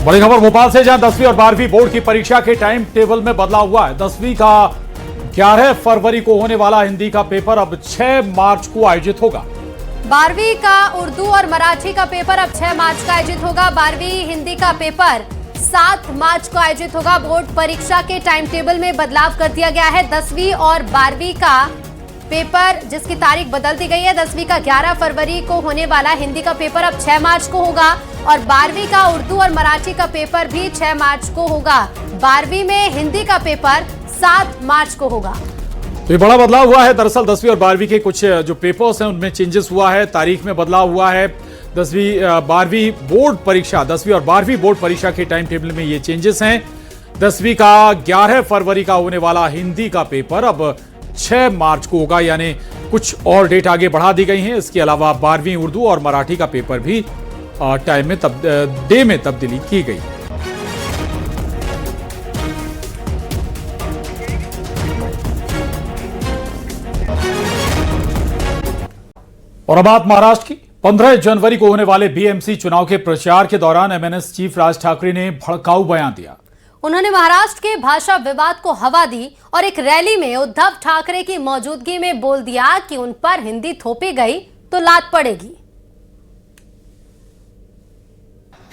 बड़ी खबर भोपाल से, जहां 10वीं और 12वीं बोर्ड की परीक्षा के टाइम टेबल में बदलाव हुआ है। 10वीं का 11 फरवरी को होने वाला हिंदी का पेपर अब 6 मार्च को आयोजित होगा। 12वीं का उर्दू और मराठी का पेपर अब 6 मार्च को आयोजित होगा। 12वीं हिंदी का पेपर 7 मार्च को आयोजित होगा। बोर्ड परीक्षा के टाइम टेबल में बदलाव कर दिया गया है। 10वीं और 12वीं का पेपर जिसकी तारीख बदल दी गई है। 10वीं का 11 फरवरी को होने वाला हिंदी का पेपर अब 6 मार्च को होगा और 12वीं का उर्दू और मराठी का पेपर भी 6 मार्च को होगा। 12वीं में हिंदी का पेपर 7 मार्च को होगा। तो ये बड़ा बदलाव हुआ है। दरअसल 10वीं और 12वीं के कुछ जो पेपर्स हैं उनमें चेंजेस हुआ है, तारीख में बदलाव हुआ है। 12वीं बोर्ड परीक्षा 10वीं और 12वीं बोर्ड परीक्षा के टाइम टेबल में ये चेंजेस हैं। 10वीं का 11 फरवरी का होने वाला हिंदी का पेपर अब 6 मार्च को होगा, यानी कुछ और डेट आगे बढ़ा दी गई हैं। इसके अलावा 12वीं उर्दू और मराठी का पेपर भी टाइम में डे में तब्दीली की गई। और अब बात महाराष्ट्र की। 15 जनवरी को होने वाले बीएमसी चुनाव के प्रचार के दौरान एमएनएस चीफ राज ठाकरे ने भड़काऊ बयान दिया। उन्होंने महाराष्ट्र के भाषा विवाद को हवा दी और एक रैली में उद्धव ठाकरे की मौजूदगी में बोल दिया कि उन पर हिंदी थोपी गई तो लात पड़ेगी।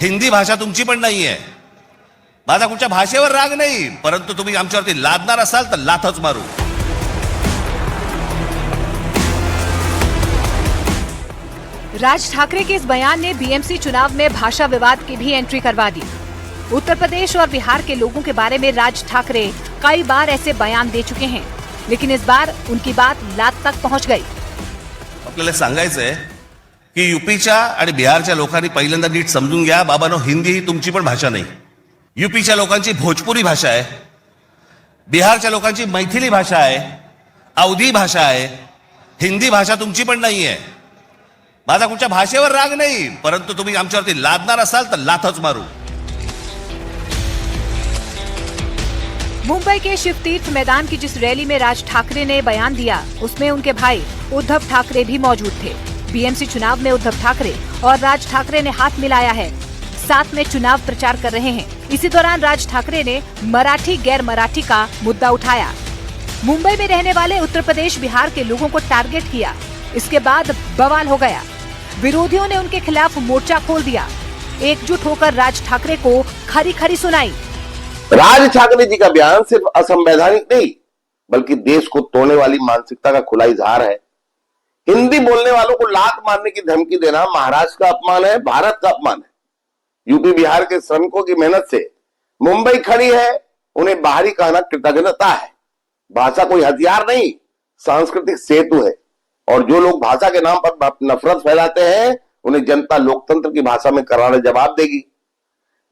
हिंदी भाषा तुमची पण नाहीये, माझा कुठच्या भाषेवर राग नाही, परंतु तुम्ही आमच्यावरती लादणार असाल तर लाथच मारू। राज ठाकरे के इस बयान ने बीएमसी चुनाव में भाषा विवाद की भी एंट्री करवा दी। उत्तर प्रदेश और बिहार के लोगों के बारे में राज ठाकरे कई बार ऐसे बयान दे चुके हैं, लेकिन इस बार उनकी बात लात तक पहुंच गई। आपल्याला सांगायचंय की यूपीच्या आणि बिहारच्या लोकांनी पहिल्यांदा नीट समजून घ्या, बाबांनो, हिंदी ही तुमची पण भाषा नाही। यूपीच्या लोकांची भोजपुरी भाषा आहे, बिहारच्या लोकांची मैथिली भाषा आहे, अवधी भाषा आहे। हिंदी भाषा तुमची पण नाहीये, माझा कुठच्या भाषेवर राग नाही, परंतु तुम्ही आमच्यावरती लादणार असाल तर लाथच मारू। मुंबई के शिव तीर्थ मैदान की जिस रैली में राज ठाकरे ने बयान दिया, उसमें उनके भाई उद्धव ठाकरे भी मौजूद थे। बीएमसी चुनाव में उद्धव ठाकरे और राज ठाकरे ने हाथ मिलाया है, साथ में चुनाव प्रचार कर रहे हैं। इसी दौरान राज ठाकरे ने मराठी गैर मराठी का मुद्दा उठाया। मुंबई में रहने वाले उत्तर प्रदेश बिहार के लोगों को टारगेट किया। इसके बाद बवाल हो गया। विरोधियों ने उनके खिलाफ मोर्चा खोल दिया। एकजुट होकर राज ठाकरे को खरी खरी सुनाई। राज ठाकरे जी का बयान सिर्फ असंवैधानिक नहीं, बल्कि देश को तोड़ने वाली मानसिकता का खुला इजहार है। हिंदी बोलने वालों को लात मारने की धमकी देना महाराष्ट्र का अपमान है, भारत का अपमान है। यूपी बिहार के श्रमिकों की मेहनत से मुंबई खड़ी है, उन्हें बाहरी कहना कृतज्ञता है। भाषा कोई हथियार नहीं, सांस्कृतिक सेतु है। और जो लोग भाषा के नाम पर नफरत फैलाते हैं, उन्हें जनता लोकतंत्र की भाषा में करारा जवाब देगी।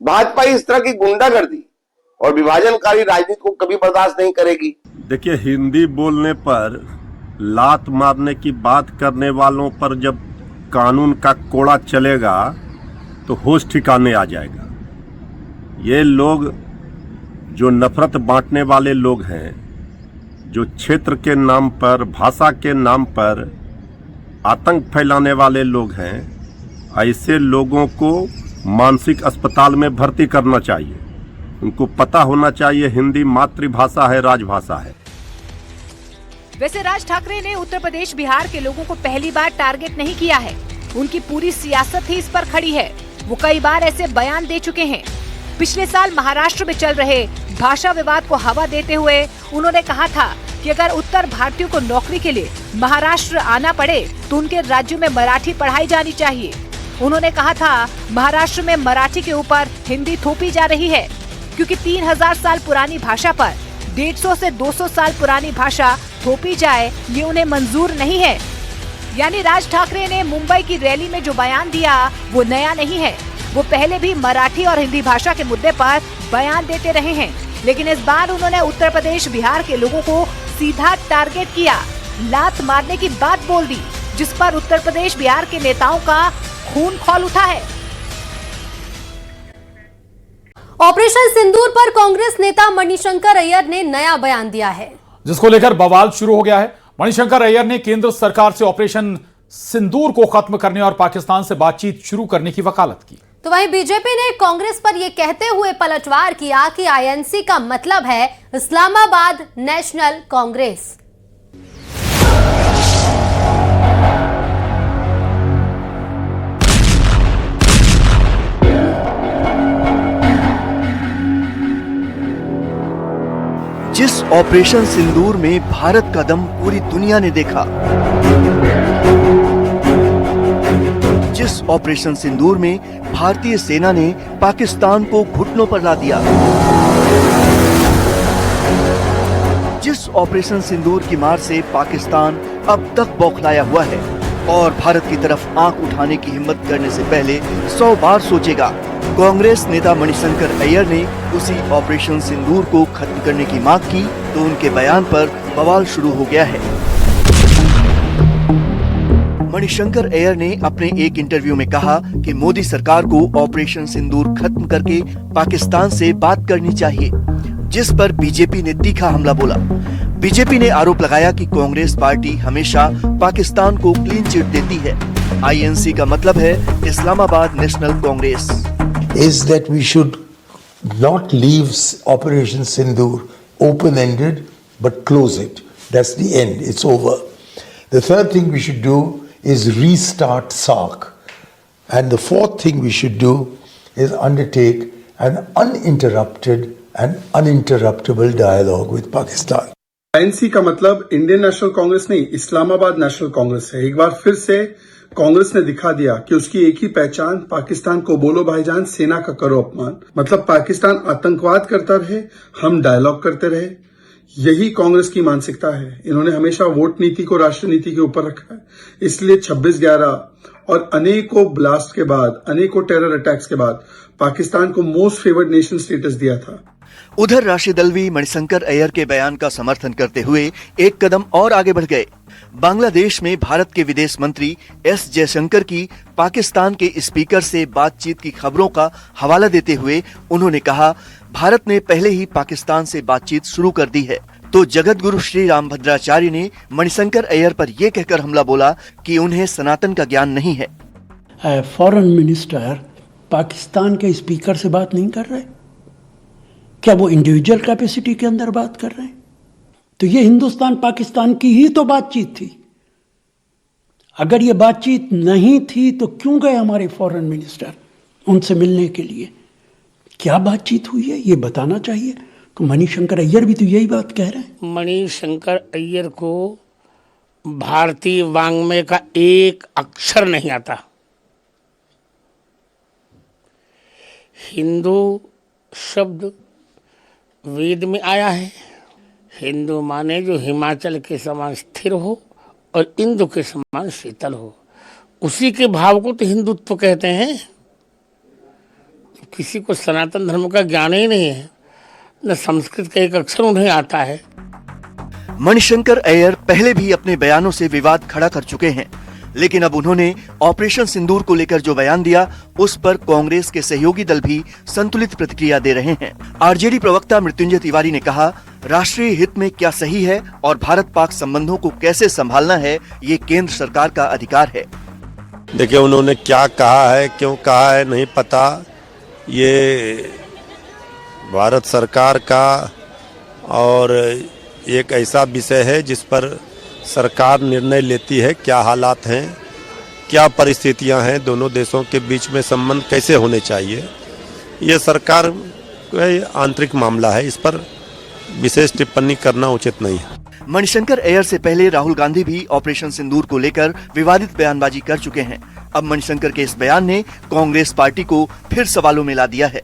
भाजपा इस तरह की गुंडागर्दी और विभाजनकारी राजनीति को कभी बर्दाश्त नहीं करेगी। देखिए, हिंदी बोलने पर लात मारने की बात करने वालों पर जब कानून का कोड़ा चलेगा तो होश ठिकाने आ जाएगा। ये लोग जो नफरत बांटने वाले लोग हैं, जो क्षेत्र के नाम पर, भाषा के नाम पर आतंक फैलाने वाले लोग हैं, ऐसे लोगों को मानसिक अस्पताल में भर्ती करना चाहिए। उनको पता होना चाहिए हिंदी मातृभाषा है, राजभाषा है। वैसे राज ठाकरे ने उत्तर प्रदेश बिहार के लोगों को पहली बार टारगेट नहीं किया है। उनकी पूरी सियासत ही इस पर खड़ी है। वो कई बार ऐसे बयान दे चुके हैं। पिछले साल महाराष्ट्र में चल रहे भाषा विवाद को हवा देते हुए उन्होंने कहा था कि अगर उत्तर भारतीयों को नौकरी के लिए महाराष्ट्र आना पड़े तो उनके राज्यों में मराठी पढ़ाई जानी चाहिए। उन्होंने कहा था महाराष्ट्र में मराठी के ऊपर हिंदी थोपी जा रही है, क्योंकि 3000 साल पुरानी भाषा पर 150 से 200 साल पुरानी भाषा थोपी जाए, ये उन्हें मंजूर नहीं है। यानी राज ठाकरे ने मुंबई की रैली में जो बयान दिया वो नया नहीं है। वो पहले भी मराठी और हिंदी भाषा के मुद्दे पर बयान देते रहे हैं, लेकिन इस बार उन्होंने उत्तर प्रदेश बिहार के लोगों को सीधा टारगेट किया, लात मारने की बात बोल दी, जिस पर उत्तर प्रदेश बिहार के नेताओं का खून खौल उठा है। ऑपरेशन सिंदूर पर कांग्रेस नेता मणिशंकर अय्यर ने नया बयान दिया है, जिसको लेकर बवाल शुरू हो गया है। मणिशंकर अय्यर ने केंद्र सरकार से ऑपरेशन सिंदूर को खत्म करने और पाकिस्तान से बातचीत शुरू करने की वकालत की। तो वहीं बीजेपी ने कांग्रेस पर यह कहते हुए पलटवार किया कि आईएनसी का मतलब है इस्लामाबाद नेशनल कांग्रेस। जिस ऑपरेशन सिंदूर में भारत का दम पूरी दुनिया ने देखा, जिस ऑपरेशन सिंदूर में भारतीय सेना ने पाकिस्तान को घुटनों पर ला दिया, जिस ऑपरेशन सिंदूर की मार से पाकिस्तान अब तक बौखलाया हुआ है और भारत की तरफ आंख उठाने की हिम्मत करने से पहले 100 बार सोचेगा, कांग्रेस नेता मणिशंकर अय्यर ने उसी ऑपरेशन सिंदूर को खत्म करने की मांग की तो उनके बयान पर बवाल शुरू हो गया है। मणिशंकर अय्यर ने अपने एक इंटरव्यू में कहा कि मोदी सरकार को ऑपरेशन सिंदूर खत्म करके पाकिस्तान से बात करनी चाहिए, जिस पर बीजेपी ने तीखा हमला बोला। बीजेपी ने आरोप लगाया कि कांग्रेस पार्टी हमेशा पाकिस्तान को क्लीन चिट देती है। आईएनसी का मतलब है Islamabad national Congress. Is that we should not leave Operation Sindoor open-ended but close it. That's the end. It's over. The third thing we should do is restart SARC. And the fourth thing we should do is undertake an uninterrupted and uninterruptible dialogue with Pakistan. INC का मतलब Indian national Congress नहीं, Islamabad national Congress है। एक बार फिर से कांग्रेस ने दिखा दिया कि उसकी एक ही पहचान, पाकिस्तान को बोलो भाईजान, सेना का करो अपमान। मतलब पाकिस्तान आतंकवाद करता रहे, हम डायलॉग करते रहे। यही कांग्रेस की मानसिकता है। इन्होंने हमेशा वोट नीति को राष्ट्र नीति के ऊपर रखा है। इसलिए 26/11 और अनेकों ब्लास्ट के बाद, अनेकों टेरर अटैक्स के बाद पाकिस्तान को मोस्ट फेवर्ड नेशन स्टेटस दिया था। उधर राष्ट्रीय दल भी मणिशंकर अय्यर के बयान का समर्थन करते हुए एक कदम और आगे बढ़ गए। बांग्लादेश में भारत के विदेश मंत्री एस जयशंकर की पाकिस्तान के स्पीकर से बातचीत की खबरों का हवाला देते हुए उन्होंने कहा, भारत ने पहले ही पाकिस्तान से बातचीत शुरू कर दी है। तो जगत गुरु श्री रामभद्राचार्य ने मणिशंकर अय्यर पर यह कहकर हमला बोला कि उन्हें सनातन का ज्ञान नहीं है। फॉरेन मिनिस्टर पाकिस्तान के स्पीकर से बात नहीं कर रहे, क्या वो इंडिविजुअल कैपेसिटी के अंदर बात कर रहे हैं? तो ये हिंदुस्तान पाकिस्तान की ही तो बातचीत थी। अगर ये बातचीत नहीं थी तो क्यों गए हमारे फॉरेन मिनिस्टर उनसे मिलने के लिए? क्या बातचीत हुई है ये बताना चाहिए। तो मणिशंकर अय्यर भी तो यही बात कह रहे हैं। मणिशंकर अय्यर को भारतीय वाङ्मय का एक अक्षर नहीं आता। हिंदू शब्द वेद में आया है। हिंदू माने जो हिमाचल के समान स्थिर हो और इंदु के समान शीतल हो, उसी के भाव को तो हिंदुत्व कहते हैं। किसी को सनातन धर्म का ज्ञान ही नहीं है, न संस्कृत का एक अक्षर उन्हें आता है। मणिशंकर अय्यर पहले भी अपने बयानों से विवाद खड़ा कर चुके हैं, लेकिन अब उन्होंने ऑपरेशन सिंदूर को लेकर जो बयान दिया उस पर कांग्रेस के सहयोगी दल भी संतुलित प्रतिक्रिया दे रहे हैं। आरजेडी प्रवक्ता मृत्युंजय तिवारी ने कहा, राष्ट्रीय हित में क्या सही है और भारत पाक संबंधों को कैसे संभालना है, ये केंद्र सरकार का अधिकार है। देखिए, उन्होंने क्या कहा है, क्यों कहा है नहीं पता। ये भारत सरकार का और एक ऐसा विषय है जिस पर सरकार निर्णय लेती है। क्या हालात हैं, क्या परिस्थितियां हैं, दोनों देशों के बीच में संबंध कैसे होने चाहिए, ये सरकार का आंतरिक मामला है। इस पर विशेष टिप्पणी करना उचित नहीं है। मणिशंकर अय्यर से पहले राहुल गांधी भी ऑपरेशन सिंदूर को लेकर विवादित बयानबाजी कर चुके हैं। अब मणिशंकर के इस बयान ने कांग्रेस पार्टी को फिर सवालों में ला दिया है।